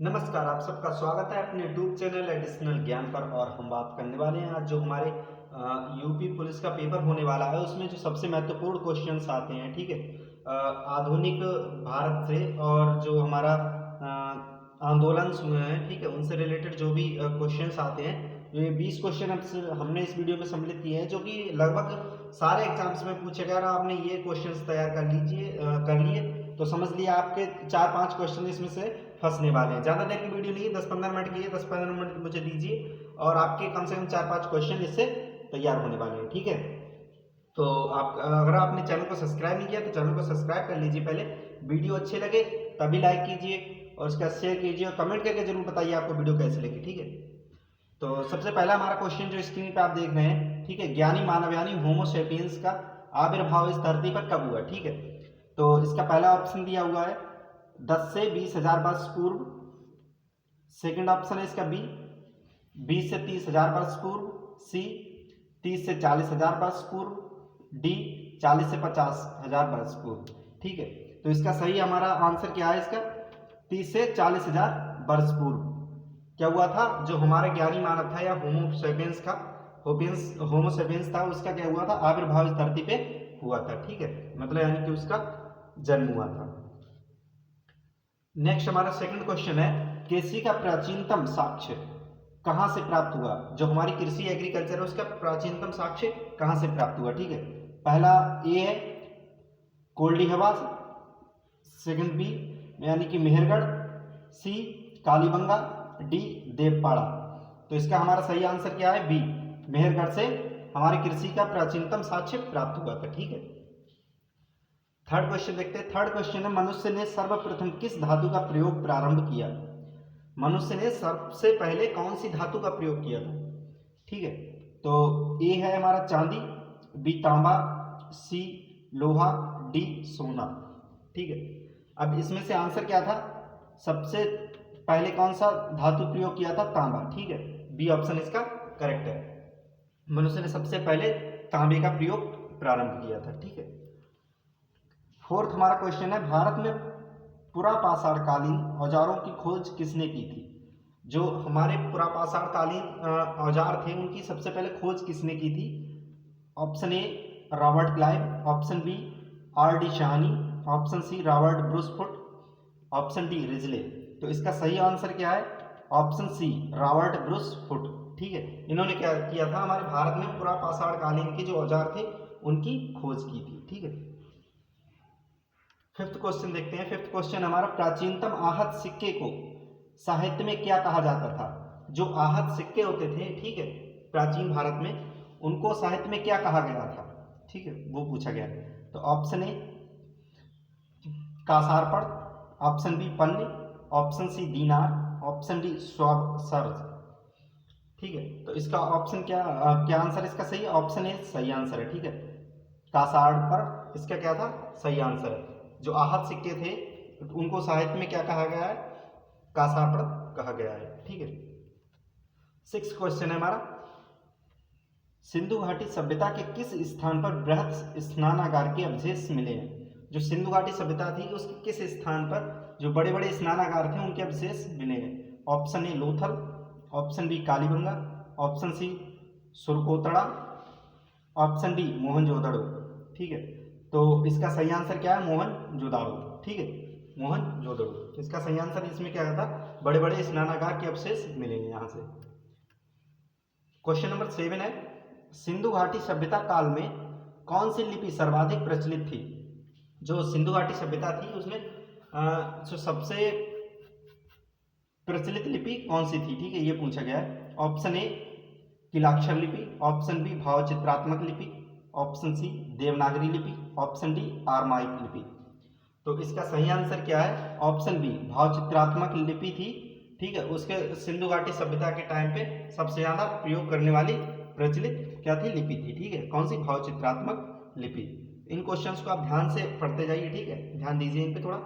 नमस्कार, आप सबका स्वागत है अपने यूट्यूब चैनल एडिशनल ज्ञान पर। और हम बात करने वाले हैं आज जो हमारे यूपी पुलिस का पेपर होने वाला है उसमें जो सबसे महत्वपूर्ण क्वेश्चंस आते हैं। ठीक है, आधुनिक भारत से और जो हमारा आंदोलन हुए हैं, ठीक है, उनसे रिलेटेड जो भी क्वेश्चंस आते हैं, ये 20 क्वेश्चन हमने इस वीडियो में सम्मिलित किए हैं जो कि लगभग सारे एग्जाम्स में पूछे गए। अगर आपने ये क्वेश्चंस तैयार कर लिए तो समझ लिया आपके 4-5 क्वेश्चन इसमें से फंसने वाले हैं। ज़्यादा देर की वीडियो नहीं है, 10-15 मिनट की है, 10-15 मिनट मुझे दीजिए और आपके कम से कम 4-5 क्वेश्चन इससे तैयार होने वाले हैं। ठीक है, तो आप अगर आपने चैनल को सब्सक्राइब नहीं किया तो चैनल को सब्सक्राइब कर लीजिए। पहले वीडियो अच्छे लगे तभी लाइक कीजिए और उसका शेयर कीजिए और कमेंट करके जरूर बताइए आपको वीडियो कैसी लगी। ठीक है, तो सबसे पहला हमारा क्वेश्चन जो स्क्रीन पे आप देख रहे हैं, ठीक है, ज्ञानी मानव यानी होमोसेपियंस का आविर्भाव इस धरती पर कब हुआ। ठीक है, तो इसका पहला ऑप्शन दिया हुआ है 10 से 20,000 वर्ष पूर्व। सेकंड ऑप्शन है इसका बी 20 से 30,000 वर्ष पूर्व। सी 30 से 40,000 वर्ष पूर्व। डी 40 से 50,000 वर्ष पूर्व। ठीक है, तो इसका सही हमारा आंसर क्या है, इसका 30 से 40,000 वर्ष पूर्व क्या हुआ था, जो हमारे ज्ञानी मानव था या होमोसेपियंस था उसका क्या हुआ था, आविर्भाव इस धरती पे हुआ था। ठीक है, मतलब यानी कि उसका जन्म हुआ था। नेक्स्ट हमारा सेकंड क्वेश्चन है, कृषि का प्राचीनतम साक्ष्य कहां से प्राप्त हुआ। जो हमारी कृषि एग्रीकल्चर है उसका प्राचीनतम साक्ष्य कहां से प्राप्त हुआ। ठीक है, पहला ए है कोल्डी हवास, सेकंड बी यानी कि मेहरगढ़, सी कालीबंगा, डी देवपाड़ा। तो इसका हमारा सही आंसर क्या है, बी मेहरगढ़ से हमारी कृषि का प्राचीनतम साक्ष्य प्राप्त हुआ था। ठीक है, थर्ड क्वेश्चन देखते हैं। थर्ड क्वेश्चन है, मनुष्य ने सर्वप्रथम किस धातु का प्रयोग प्रारंभ किया। मनुष्य ने सबसे पहले कौन सी धातु का प्रयोग किया था। ठीक है, तो ए है हमारा चांदी, बी तांबा, सी लोहा, डी सोना। ठीक है, अब इसमें से आंसर क्या था, सबसे पहले कौन सा धातु प्रयोग किया था, तांबा। ठीक है, बी ऑप्शन इसका करेक्ट है, मनुष्य ने सबसे पहले तांबे का प्रयोग प्रारंभ किया था। ठीक है, फोर्थ हमारा क्वेश्चन है, भारत में पुरापाषाणकालीन औजारों की खोज किसने की थी। जो हमारे पुरापाषाणकालीन औजार थे उनकी सबसे पहले खोज किसने की थी। Option A Robert Clive, option B R D Sahni, option C Robert Bruce Foote, option D Risley. तो इसका सही आंसर क्या है, ऑप्शन सी रॉबर्ट ब्रूसफुट। ठीक है, इन्होंने क्या किया था, हमारे भारत में पुरापाषाणकालीन के जो औजार थे उनकी खोज की थी। ठीक है, फिफ्थ क्वेश्चन देखते हैं। फिफ्थ क्वेश्चन हमारा, प्राचीनतम आहत सिक्के को साहित्य में क्या कहा जाता था। जो आहत सिक्के होते थे, ठीक है, प्राचीन भारत में उनको साहित्य में क्या कहा गया था। ठीक है, वो पूछा गया। तो ऑप्शन ए कासारपड़, ऑप्शन बी पन्नी, ऑप्शन सी दीनार, ऑप्शन डी सर्ज। ठीक है, तो इसका ऑप्शन क्या आंसर इसका सही है, ऑप्शन ए सही आंसर है। ठीक है, कासारपड़ इसका क्या था, सही आंसर है। जो आहत सिक्के थे उनको साहित्य में क्या कहा गया है, कासारपड़ कहा गया है। ठीक है, सिक्स क्वेश्चन है हमारा, सिंधु घाटी सभ्यता के किस स्थान पर बृहत स्नानागार के अवशेष मिले हैं। जो सिंधु घाटी सभ्यता थी उसके किस स्थान पर जो बड़े बड़े स्नानागार थे उनके अवशेष मिले हैं। Option A Lothal, option B Kalibanga, option C Surkotada, option D Mohenjodaro. ठीक है, तो इसका सही आंसर क्या है, मोहनजोदाड़ो। ठीक है, मोहनजोदड़ो इसका सही आंसर। इसमें क्या था, बड़े बड़े स्नानागार के अवशेष मिलेंगे यहाँ से। क्वेश्चन नंबर 7 है, सिंधु घाटी सभ्यता काल में कौन सी लिपि सर्वाधिक प्रचलित थी। जो सिंधु घाटी सभ्यता थी उसमें जो सबसे प्रचलित लिपि कौन सी थी। ठीक है, ये पूछा गया है। ऑप्शन ए तिलाक्षर लिपि, ऑप्शन बी भावचित्रात्मक लिपि, ऑप्शन सी देवनागरी लिपि, ऑप्शन डी आरमाइक लिपि। तो इसका सही आंसर क्या है, ऑप्शन बी भावचित्रात्मक लिपि थी। ठीक है, उसके सिंधु घाटी सभ्यता के टाइम पे सबसे ज्यादा प्रयोग करने वाली प्रचलित क्या थी, लिपि थी। ठीक है, कौन सी, भावचित्रात्मक लिपि। इन क्वेश्चंस को आप ध्यान से पढ़ते जाइए। ठीक है, ध्यान दीजिए इन पे थोड़ा,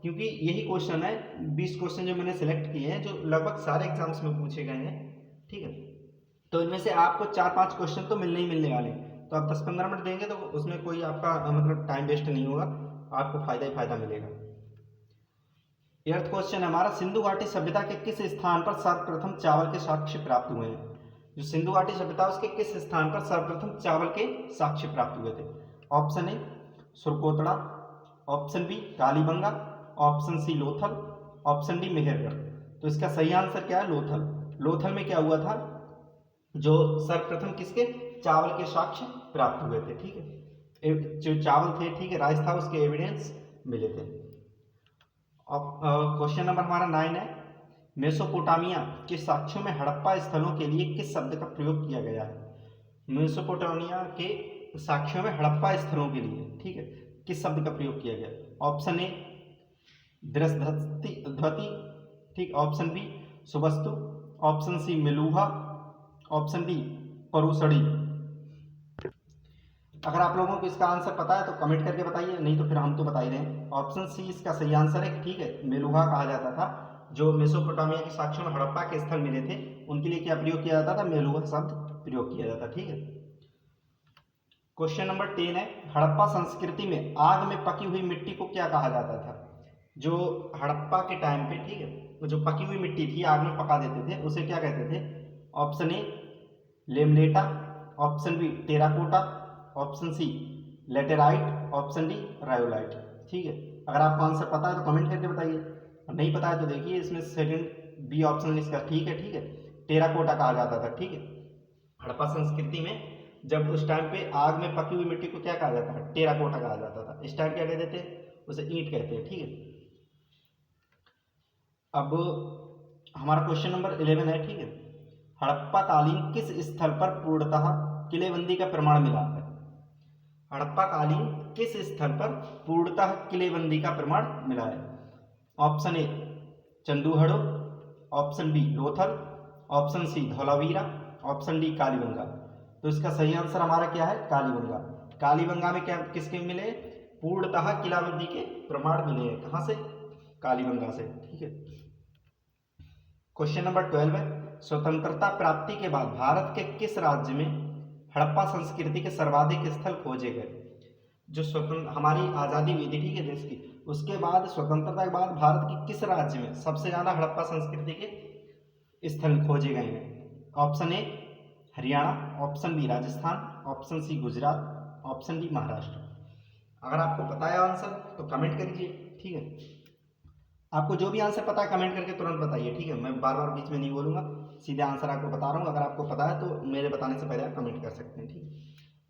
क्योंकि यही क्वेश्चन है 20 क्वेश्चन जो मैंने सिलेक्ट किए हैं जो लगभग सारे एग्जाम्स में पूछे गए हैं। ठीक है, तो इनमें से आपको 4-5 क्वेश्चन तो मिलने ही मिलने वाले हैं। तो आप 10-15 मिनट देंगे तो उसमें कोई आपका मतलब टाइम वेस्ट नहीं होगा, आपको फायदा ही फायदा मिलेगा। 8th क्वेश्चन हमारा, सिंधु घाटी सभ्यता के किस स्थान पर सर्वप्रथम चावल के साक्ष्य प्राप्त हुए हैं? जो सिंधु घाटी सभ्यता उसके किस स्थान पर सर्वप्रथम चावल के साक्ष्य प्राप्त हुए थे? Option A Surkotada, option B Kalibanga, option C Lothal, option D Mehrgarh. तो इसका सही आंसर क्या है? लोथल। लोथल में क्या हुआ था? जो सर्वप्रथम किसके चावल के साक्ष्य प्राप्त हुए थे, ठीक है, जो चावल थे, ठीक है, राइस था, उसके एविडेंस मिले थे। अब क्वेश्चन नंबर हमारा 9 है, मेसोपोटामिया के साक्ष्यों में हड़प्पा स्थलों के लिए किस शब्द का प्रयोग किया गया है? मेसोपोटामिया के साक्ष्यों में हड़प्पा स्थलों के लिए, ठीक है, किस शब्द का प्रयोग किया गया? ऑप्शन ए दृष्टध्वति, ठीक, option B Suvastu, option C Meluha, option D परुसड़ी। अगर आप लोगों को इसका आंसर पता है तो कमेंट करके बताइए, नहीं तो फिर हम तो बता ही रहे हैं। ऑप्शन सी इसका सही आंसर है, ठीक है, मेलुहा कहा जाता था। जो मेसोपोटामिया के साक्ष्यों में हड़प्पा के स्थल मिले थे उनके लिए क्या प्रयोग किया जाता था? मेलुहा शब्द प्रयोग किया जाता, ठीक है। क्वेश्चन नंबर 10 है, हड़प्पा संस्कृति में आग में पकी हुई मिट्टी को क्या कहा जाता था? जो हड़प्पा के टाइम पे, ठीक है, वो जो पकी हुई मिट्टी थी आग में पका देते थे उसे क्या कहते थे? ऑप्शन ए लेमलेटा, option B terracotta, option C laterite, option D rhyolite, ठीक है। अगर आपको आंसर पता है तो कमेंट करके बताइए, और नहीं पता है तो देखिए इसमें सेकंड बी ऑप्शन इसका ठीक है, ठीक है, टेराकोटा कहा जाता था, ठीक है। हड़प्पा संस्कृति में जब उस टाइम पे आग में पकी हुई मिट्टी को क्या कहा जाता है? टेराकोटा कहा जाता था। इस टाइम क्या कहते थे? उसे ईंट कहते हैं, ठीक है। अब हमारा क्वेश्चन नंबर 11 है, ठीक है, हड़प्पा कालीन किस स्थल पर पूर्णतः किलेबंदी का प्रमाण मिला है? हड़प्पा कालीन किस स्थल पर पूर्णतः किलेबंदी का प्रमाण मिला है? Option A Chanhudaro, option B Lothal, option C Dholavira, option D Kalibanga. तो इसका सही आंसर हमारा क्या है? कालीबंगा। कालीबंगा में क्या किसके मिले? पूर्णतः किलाबंदी के प्रमाण मिले हैं। कहां से? कालीबंगा से, ठीक है। क्वेश्चन नंबर 12 है, स्वतंत्रता प्राप्ति के बाद भारत के किस राज्य में हड़प्पा संस्कृति के सर्वाधिक स्थल खोजे गए? जो स्वतंत्र हमारी आज़ादी हुई थी, ठीक है, देश की, उसके बाद स्वतंत्रता के बाद भारत के किस राज्य में सबसे ज़्यादा हड़प्पा संस्कृति के स्थल खोजे गए हैं? Option A Haryana, option B Rajasthan, option C Gujarat, option D Maharashtra. अगर आपको पता है आंसर तो कमेंट करिए, ठीक है। आपको जो भी आंसर पता है कमेंट करके तुरंत बताइए, ठीक है। मैं बार बार बीच में नहीं बोलूंगा, सीधे आंसर आपको बता रहा हूँ। अगर आपको पता है तो मेरे बताने से पहले आप कमेंट कर सकते हैं, ठीक है।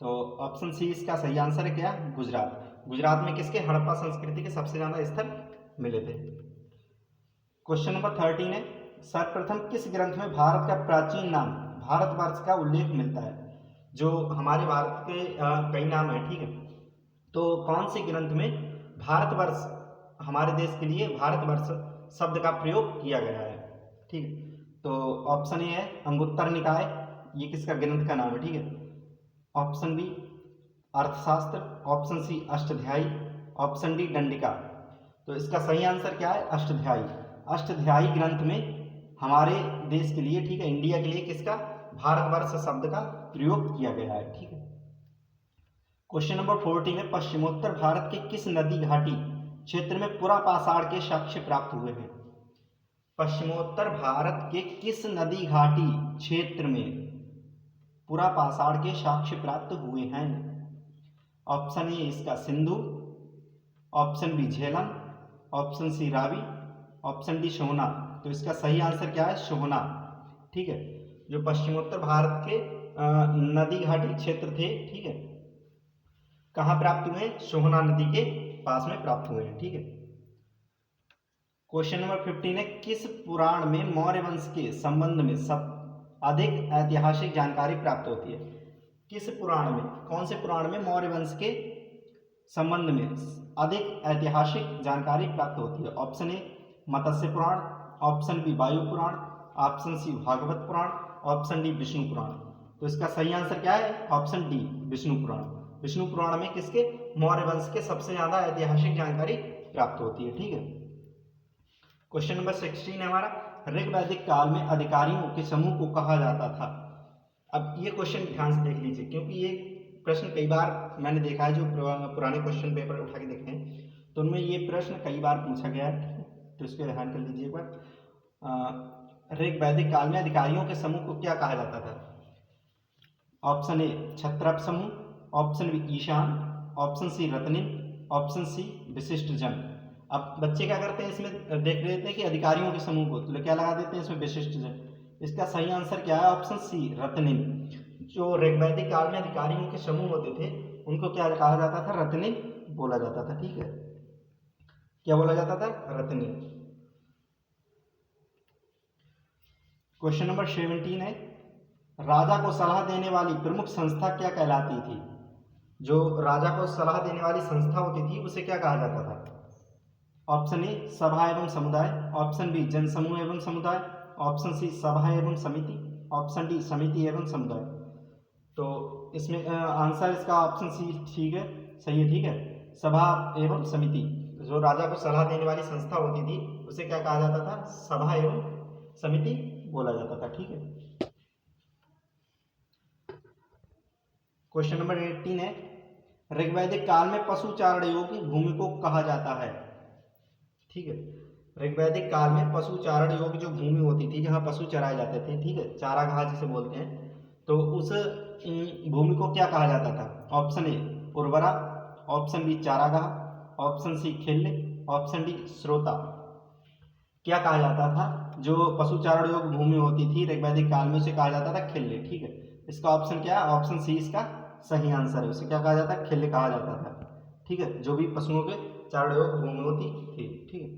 तो ऑप्शन सी इसका सही आंसर है क्या? गुजरात। गुजरात में किसके हड़प्पा संस्कृति के सबसे ज्यादा स्थल मिले थे। क्वेश्चन नंबर 13 है, सर्वप्रथम किस ग्रंथ में भारत का प्राचीन नाम भारतवर्ष का उल्लेख मिलता है? जो हमारे भारत के कई नाम है, ठीक है, तो कौन से ग्रंथ में भारतवर्ष, हमारे देश के लिए भारतवर्ष शब्द का प्रयोग किया गया है, ठीक है। तो ऑप्शन ए है अंगुत्तर निकाय, ये किसका ग्रंथ का नाम है, ठीक है। Option B Arthashastra, option C Ashtadhyayi, option D दंडिका। तो इसका सही आंसर क्या है? अष्टाध्यायी। अष्टाध्यायी ग्रंथ में हमारे देश के लिए, ठीक है, इंडिया के लिए किसका भारतवर्ष शब्द का प्रयोग किया गया है, ठीक है। क्वेश्चन नंबर 14 है, पश्चिमोत्तर भारत के किस नदी घाटी क्षेत्र में पुरा पाषाण के साक्ष्य प्राप्त हुए हैं? पश्चिमोत्तर भारत के किस नदी घाटी क्षेत्र में पुरा पाषाण के साक्ष्य प्राप्त हुए हैं? ऑप्शन ए इसका Sindhu, option B Jhelum, option C Ravi, option D Sohna. तो इसका सही आंसर क्या है? सोहना, ठीक है। जो पश्चिमोत्तर भारत के नदी घाटी क्षेत्र थे, ठीक है, कहाँ प्राप्त हुए? सोहना नदी के पास में प्राप्त हुए हैं, ठीक है। क्वेश्चन नंबर 15 है, किस पुराण में मौर्य वंश के संबंध में सब अधिक ऐतिहासिक जानकारी प्राप्त होती है? किस पुराण में, कौन से पुराण में मौर्य वंश के संबंध में अधिक ऐतिहासिक जानकारी प्राप्त होती है? Option A Matsya Purana, option B Vayu Purana, option C Bhagavata Purana, option D Vishnu Purana. तो इसका सही आंसर क्या है? Option D Vishnu Purana. विष्णु पुराण में किसके मौर्य वंश के सबसे ज्यादा ऐतिहासिक जानकारी प्राप्त होती है, ठीक है। क्वेश्चन नंबर 16 है हमारा, ऋग्वैदिक काल में अधिकारियों के समूह को कहा जाता था। अब ये क्वेश्चन ध्यान से देख लीजिए, क्योंकि ये प्रश्न कई बार मैंने देखा है, जो पुराने क्वेश्चन पेपर उठा के देखे हैं तो उनमें ये प्रश्न कई बार पूछा गया है। तो इसको ध्यान कर लीजिए एक बार। ऋग वैदिक काल में अधिकारियों के समूह को क्या कहा जाता था? ऑप्शन ए क्षत्रप समूह, ऑप्शन बी ईशान, ऑप्शन सी रत्निन, ऑप्शन सी विशिष्ट जन। अब बच्चे क्या करते हैं, इसमें देख रहे थे कि अधिकारियों के समूह को, तो क्या लगा देते हैं इसमें विशिष्ट जन। इसका सही आंसर क्या है? ऑप्शन सी रत्निन। जो ऋग्वैदिक काल में अधिकारियों के समूह होते थे उनको क्या कहा जाता था? रत्निन बोला जाता था। ठीक है, क्या बोला जाता था? रत्निन। क्वेश्चन नंबर 17 है, राजा को सलाह देने वाली प्रमुख संस्था क्या कहलाती थी? जो राजा को सलाह देने वाली संस्था होती थी उसे क्या कहा जाता था? ऑप्शन ए सभा एवं समुदाय, ऑप्शन बी जनसमूह एवं समुदाय, ऑप्शन सी सभा एवं समिति, ऑप्शन डी समिति एवं समुदाय। तो इसमें आंसर इसका ऑप्शन सी ठीक है, सही है। ठीक है, सभा एवं समिति। जो राजा को सलाह देने वाली संस्था होती थी उसे क्या कहा जाता था? सभा एवं समिति बोला जाता था। ठीक है, क्वेश्चन नंबर 18 है, ऋग्वैदिक काल में पशु चारण योग की भूमि को कहा जाता है? ठीक है, ऋग्वैदिक काल में पशु चारण योग जो भूमि होती थी जहाँ पशु चराए जाते थे, ठीक है, चारागाह जिसे बोलते हैं, तो उस भूमि को क्या कहा जाता था? ऑप्शन ए उर्वरा, ऑप्शन बी चारागाह, ऑप्शन सी खेल्य, ऑप्शन डी श्रोता। क्या कहा जाता था? जो पशु चारण योग भूमि होती थी ऋग्वैदिक काल में उसे कहा जाता था खेल्य। ठीक है, इसका ऑप्शन क्या है? ऑप्शन सी इसका सही आंसर है। उसे क्या कहा जाता है? खेल्य कहा जाता था। ठीक है, जो भी पशुओं के चारण योग भूमि होती थी। ठीक है,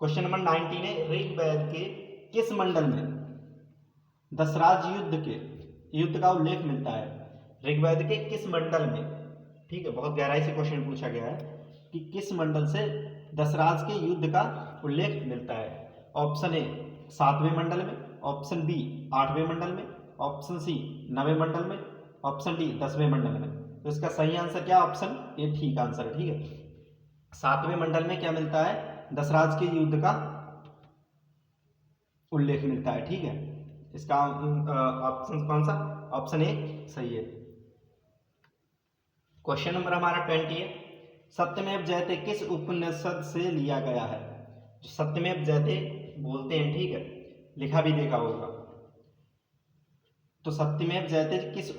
क्वेश्चन नंबर 19 है, ऋग्वेद के किस मंडल में दशराज युद्ध का उल्लेख मिलता है? ऋग्वेद के किस मंडल में? ठीक है, बहुत गहराई से क्वेश्चन पूछा गया है कि किस मंडल से दशराज के युद्ध का उल्लेख मिलता है। ऑप्शन ए 7वें मंडल में, ऑप्शन बी 8वें मंडल में, ऑप्शन सी 9वें मंडल में, ऑप्शन डी 10वें मंडल में। तो इसका सही आंसर क्या? ऑप्शन ए ठीक आंसर है। ठीक है, 7वें मंडल में क्या मिलता है? दशराज के युद्ध का उल्लेख मिलता है। ठीक है, इसका ऑप्शन कौन सा? ऑप्शन ए सही है। क्वेश्चन नंबर हमारा 20 है, सत्यमेव जयते किस उपनिषद से लिया गया है? सत्यमेव जयते बोलते हैं, ठीक है, लिखा भी देखा होगा, तो सत्यमेव जयते किस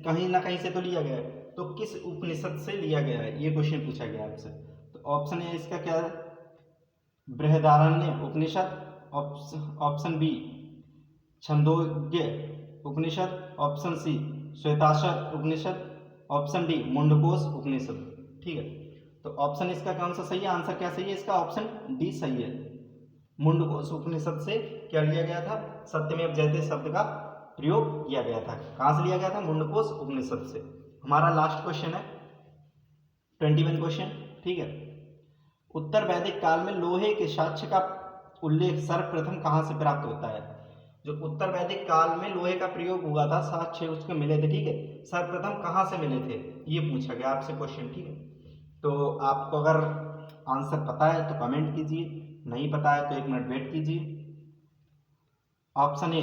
कहीं ना कहीं से तो लिया गया है, तो किस उपनिषद से लिया गया है? ये क्वेश्चन पूछा गया आपसे। तो ऑप्शन ए इसका क्या है? बृहदारण्य उपनिषद, ऑप्शन बी छंदोग्य उपनिषद, ऑप्शन सी श्वेताश्वर उपनिषद, ऑप्शन डी मुंडकोश उपनिषद। ठीक है, तो ऑप्शन इसका कौन सा सही है? आंसर क्या सही है इसका? ऑप्शन डी सही है। मुंडकोश उपनिषद से क्या लिया गया था? सत्यमेव जयते शब्द का प्रयोग किया गया था। कहां से लिया गया था? मुंडकोश उपनिषद से। हमारा लास्ट क्वेश्चन है 21 क्वेश्चन। ठीक है, उत्तर वैदिक काल में लोहे के साक्ष्य का उल्लेख सर्वप्रथम कहां से प्राप्त होता है? जो उत्तर वैदिक काल में लोहे का प्रयोग हुआ था, साक्ष्य उसके मिले थे, ठीक है, सर्वप्रथम कहां से मिले थे ये पूछा गया आपसे क्वेश्चन। ठीक है, तो आपको अगर आंसर पता है तो कमेंट कीजिए, नहीं पता है तो 1 मिनट वेट कीजिए। Option A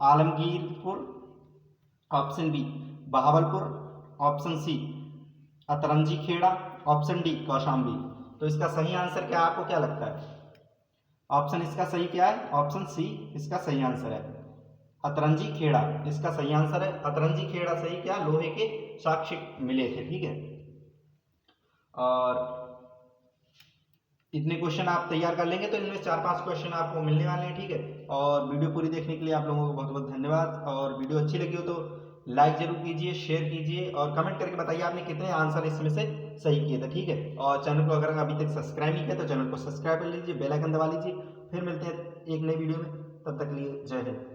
Alamgirpur, option B Bahawalpur, option C Atranji Khera, option D Kaushambi. तो इसका सही आंसर क्या, आपको क्या लगता है? ऑप्शन इसका सही क्या है? ऑप्शन सी इसका सही आंसर है, अतरंजी खेड़ा इसका सही आंसर है। अतरंजी खेड़ा सही क्या? लोहे के साक्ष्य मिले थे। ठीक है, और इतने क्वेश्चन आप तैयार कर लेंगे तो इनमें 4-5 क्वेश्चन आपको मिलने वाले हैं। ठीक है, और वीडियो पूरी देखने के लिए आप लोगों को बहुत बहुत धन्यवाद। और वीडियो अच्छी लगी हो तो लाइक जरूर कीजिए, शेयर कीजिए और कमेंट करके बताइए आपने कितने आंसर इसमें से सही किए थे। ठीक है, और चैनल को अगर अभी तक सब्सक्राइब नहीं किया तो चैनल को सब्सक्राइब कर लीजिए, बेल आइकन दबा लीजिए। फिर मिलते हैं एक नई वीडियो में, तब तक के लिए जय हिंद।